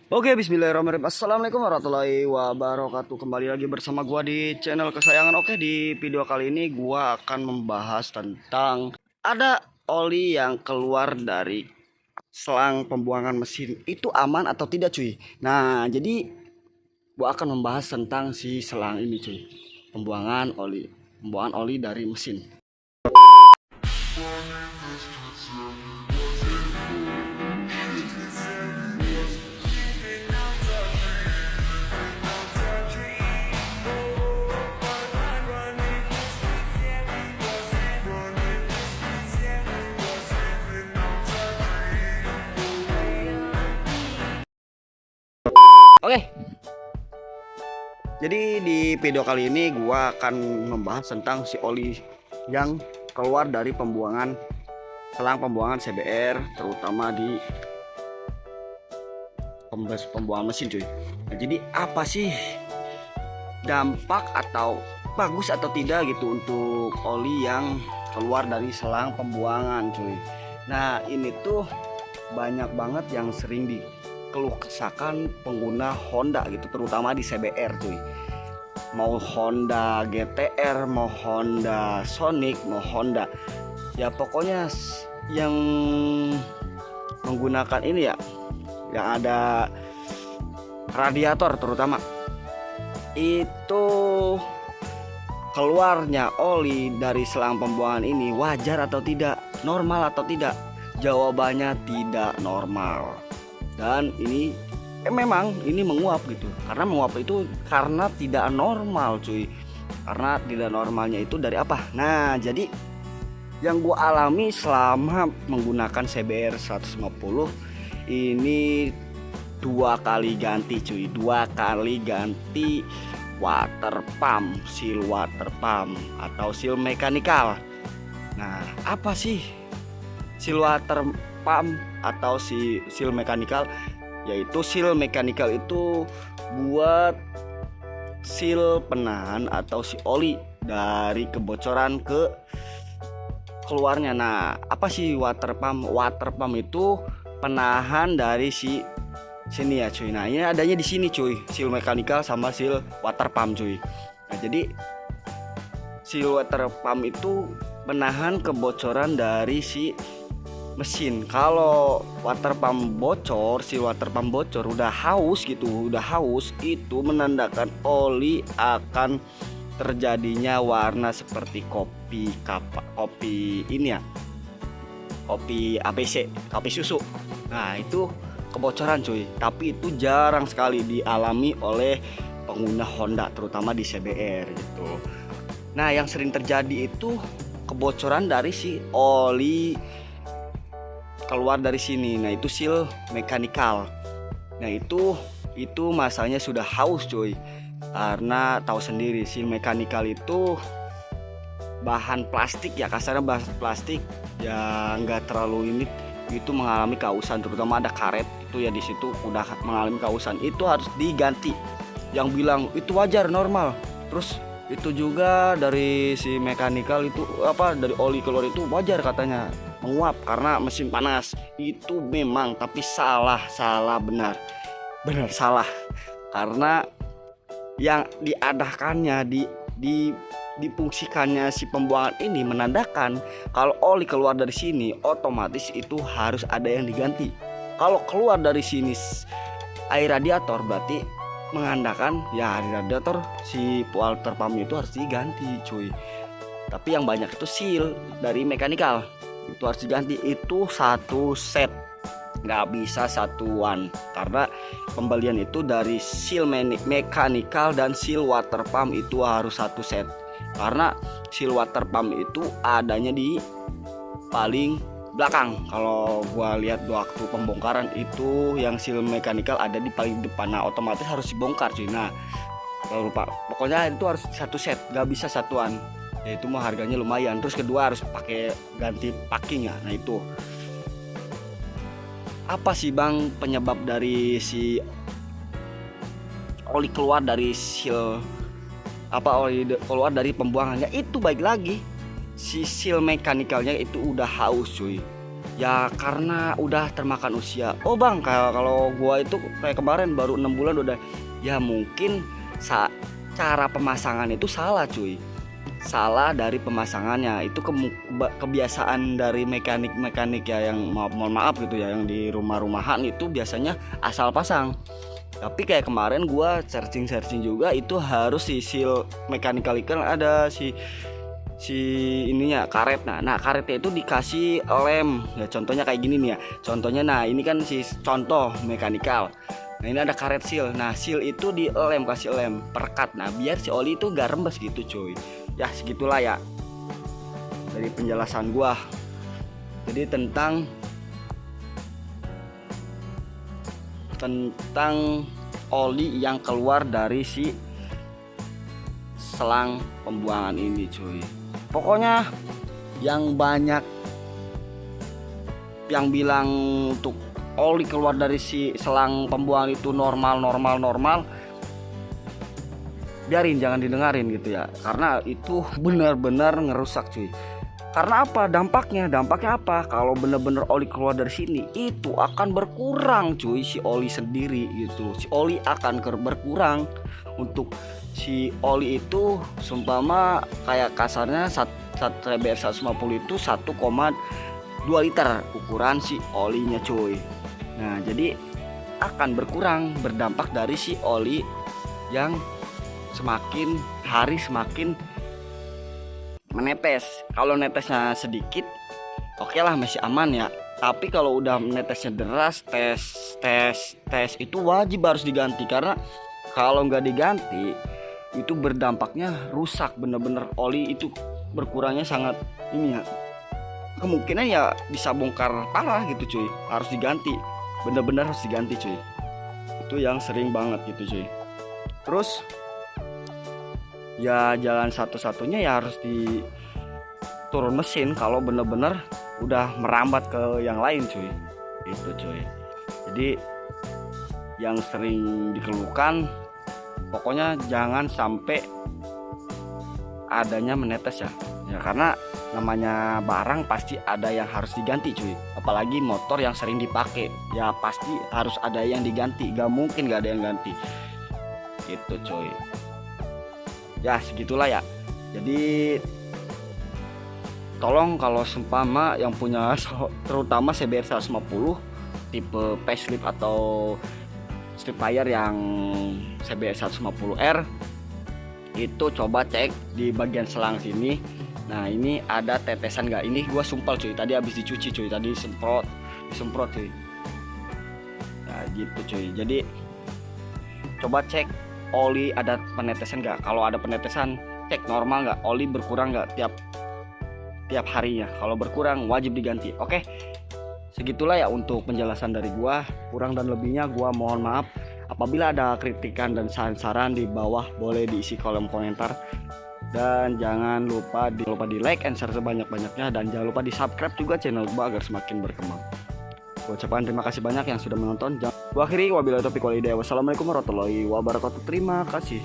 Oke, bismillahirrahmanirrahim. Assalamualaikum warahmatullahi wabarakatuh. Kembali lagi bersama gua di channel kesayangan. Oke, di video kali ini gua akan membahas tentang ada oli yang keluar dari selang pembuangan mesin. Itu aman atau tidak, cuy? Nah, jadi gua akan membahas tentang si selang ini, cuy. Pembuangan oli dari mesin. Oke. Jadi di video kali ini gua akan membahas tentang si oli yang keluar dari selang pembuangan CBR, terutama di pembuangan mesin, cuy. Nah, jadi apa sih dampak atau bagus atau tidak gitu untuk oli yang keluar dari selang pembuangan, cuy. Nah, ini tuh banyak banget yang sering dikeluh kesahkan pengguna Honda gitu, terutama di CBR, cuy. Mau Honda GTR, mau Honda Sonic, mau Honda, ya pokoknya yang menggunakan ini ya, yang ada radiator terutama, itu keluarnya oli dari selang pembuangan ini wajar atau tidak, normal atau tidak? Jawabannya tidak normal. Dan ini memang ini menguap gitu. Karena menguap itu karena tidak normal, cuy. Karena tidak normalnya itu dari apa? Nah, jadi yang gua alami selama menggunakan CBR 150 ini 2 kali ganti, cuy. 2 kali ganti water pump, seal water pump atau seal mekanikal. Nah, apa sih seal water pump atau si seal mekanikal? Yaitu seal mekanikal itu buat seal penahan atau si oli dari kebocoran ke keluarnya. Nah, apa sih water pump? Water pump itu penahan dari sini ya, cuy. Nah, ini adanya di sini, cuy. Seal mekanikal sama seal water pump, cuy. Nah, jadi seal water pump itu menahan kebocoran dari si mesin. Kalau water pump bocor, si water pump bocor, udah haus, itu menandakan oli akan terjadinya warna seperti kopi ini ya, kopi ABC, kopi susu. Nah, itu kebocoran, cuy. Tapi itu jarang sekali dialami oleh pengguna Honda, terutama di CBR gitu. Nah, yang sering terjadi itu kebocoran dari si oli keluar dari sini. Nah, itu seal mekanikal. Nah, itu masanya sudah haus, cuy. Karena tahu sendiri seal mekanikal itu bahan plastik ya, kasarnya bahan plastik ya, nggak terlalu ini, itu mengalami kausan, terutama ada karet itu ya, di situ udah mengalami kausan, itu harus diganti. Yang bilang itu wajar, normal. Terus itu juga dari si mekanikal itu dari oli keluar itu wajar katanya, menguap karena mesin panas. Itu memang, tapi salah benar salah. Karena yang diadakannya difungsikannya si pembuangan ini menandakan kalau oli keluar dari sini, otomatis itu harus ada yang diganti. Kalau keluar dari sini air radiator, berarti menandakan ya radiator si water pump itu harus diganti, cuy. Tapi yang banyak itu seal dari mekanikal itu harus diganti. Itu satu set, nggak bisa satuan, karena pembelian itu dari seal mekanikal dan seal water pump itu harus satu set. Karena seal water pump itu adanya di paling belakang. Kalau gua lihat waktu pembongkaran itu yang seal mekanikal ada di paling depan. Nah, otomatis harus dibongkar, cuy. Nah, kalau lupa, pokoknya itu harus satu set, nggak bisa satuan. Ya, itu mah harganya lumayan. Terus kedua harus pakai ganti packing ya. Nah, itu apa sih, Bang, penyebab dari si oli keluar dari seal oli keluar dari pembuangannya? Itu baik lagi si seal mekanikalnya itu udah haus, cuy. Ya karena udah termakan usia. Oh bang, kalau gua itu kayak kemarin baru 6 bulan udah, ya mungkin cara pemasangan itu salah cuy. Salah dari pemasangannya itu, kebiasaan dari mekanik ya, yang mohon maaf gitu ya, yang di rumah-rumahan itu biasanya asal pasang. Tapi kayak kemarin gua searching juga, itu harus si seal mechanical kan, ada si ininya karet. Nah karetnya itu dikasih lem ya, contohnya kayak gini nih ya, contohnya. Nah ini kan si contoh mekanikal. Nah ini ada karet seal. Nah seal itu dilem, kasih lem perekat, nah biar si oli itu gak rembes gitu cuy. Ya segitulah ya dari penjelasan gua. Jadi tentang oli yang keluar dari si selang pembuangan ini cuy. Pokoknya yang banyak yang bilang untuk oli keluar dari si selang pembuangan itu normal, biarin, jangan didengarin gitu ya, karena itu benar-benar ngerusak cuy. Karena apa? Dampaknya apa? Kalau bener-bener oli keluar dari sini, itu akan berkurang cuy, si oli sendiri gitu. Si oli akan berkurang. Untuk si oli itu seumpama kayak kasarnya CBR 150 itu 1,2 liter ukuran si olinya cuy. Nah jadi akan berkurang, berdampak dari si oli yang semakin hari semakin menetes. Kalau netesnya sedikit, oke lah, masih aman ya. Tapi kalau udah netesnya deras, tes itu wajib harus diganti. Karena kalau nggak diganti, itu berdampaknya rusak, bener-bener oli itu berkurangnya sangat ini ya. Kemungkinan ya bisa bongkar parah gitu cuy. Harus diganti, bener-bener harus diganti cuy. Itu yang sering banget gitu cuy. Terus ya jalan satu-satunya ya harus diturun mesin kalau bener-bener udah merambat ke yang lain cuy. Itu cuy. Jadi yang sering dikeluhkan, pokoknya jangan sampai adanya menetes ya. Ya karena namanya barang pasti ada yang harus diganti cuy. Apalagi motor yang sering dipakai, ya pasti harus ada yang diganti. Gak mungkin gak ada yang ganti. Gitu cuy. Ya segitulah ya. Jadi tolong kalau seumpama yang punya terutama CBR 150 tipe facelift atau strip tire yang CBR 150R itu coba cek di bagian selang sini. Nah ini ada tetesan nggak? Ini gua sumpel cuy, tadi habis dicuci cuy, tadi disemprot cuy. Nah gitu cuy. Jadi coba cek oli ada penetesan nggak. Kalau ada penetesan, cek normal nggak, oli berkurang nggak tiap harinya. Kalau berkurang wajib diganti. Oke, segitulah ya untuk penjelasan dari gua. Kurang dan lebihnya gua mohon maaf. Apabila ada kritikan dan saran-saran di bawah, boleh diisi kolom komentar. Dan jangan lupa di like and share sebanyak-banyaknya. Dan jangan lupa di subscribe juga channel gua agar semakin berkembang. Gua ucapkan terima kasih banyak yang sudah menonton. Gua akhiri, wabillahi taufiq wal hidayah. Wassalamualaikum warahmatullahi wabarakatuh. Terima kasih.